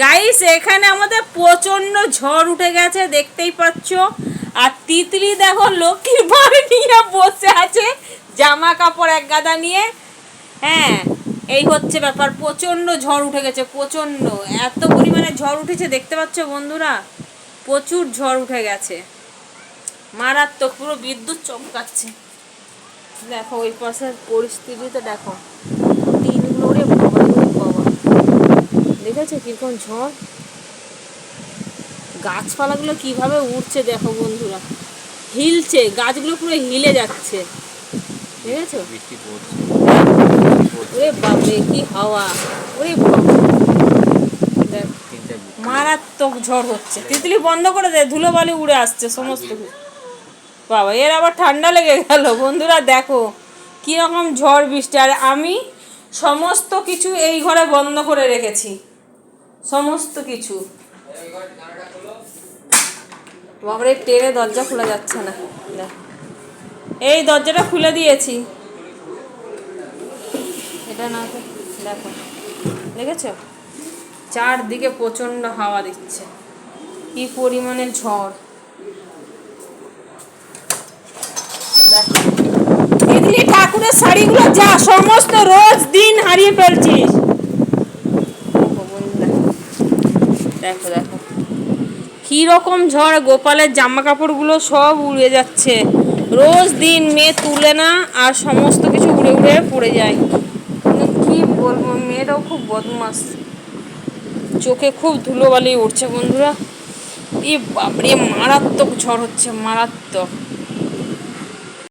Guys এখানে আমাদের প্রচন্ড ঝড় উঠে গেছে, দেখতেই পাচ্ছ। আর তিতলি দেখো লক্ষ্মীর বাড়ি নিয়ে বসে আছে, জামা কাপড় এক গাদা নিয়ে। হ্যাঁ, এই হচ্ছে ব্যাপার। প্রচন্ড ঝড় উঠে গেছে, প্রচন্ড। এত পরিমাণে ঝড় উঠেছে দেখতে পাচ্ছ বন্ধুরা, প্রচুর ঝড় উঠে গেছে, মারাত্মক। পুরো বিদ্যুৎ চমকাচ্ছে। দেখো ওই পাশের পরিস্থিতিতে দেখো, টিনগুলো ওরে বাবা, বাবা দেখেছো কিরকম ঝড়। গাছপালাগুলো কিভাবে উঠছে দেখো বন্ধুরা, হিলছে, গাছগুলো পুরো হিলে যাচ্ছে, দেখেছো? ওরে বাপরে কি হাওয়া, ওরে মারাত্মক ঝড় হচ্ছে। তিতলি বন্ধ করে দে, ধুলোবালি উড়ে আসছে সমস্ত। বাবা, এর আবার ঠান্ডা লেগে গেল বন্ধুরা। দেখো কিরকম ঝড় বৃষ্টি। আর আমি সমস্ত কিছু এই ঘরে বন্ধ করে রেখেছি, সমস্ত কিছু। বাবারে, টেনে দরজা খোলা যাচ্ছে না। এই দরজাটা খুলে দিয়েছি, এটা না তো। দেখো, দেখেছো চারদিকে প্রচন্ড হাওয়া দিচ্ছে, কি পরিমাণে ঝড়। দেখো দিদি, ঠাকুরের শাড়িগুলো যা সমস্ত রোজ দিন হারিয়ে ফেলছিস। দেখো দেখো কি রকম ঝড়, গোপালের জামা কাপড়গুলো সব উড়ে যাচ্ছে। রোজ দিন মেয়ে তুলে না, আর সমস্ত কিছু উড়ে উড়ে পড়ে যায়। কি বলবো, মেয়েটাও খুব বদমাস, চোখে খুব ধুলোবালি উঠছে বন্ধুরা। এই বাপরে, মারাত্মক ঝড় হচ্ছে, মারাত্মক।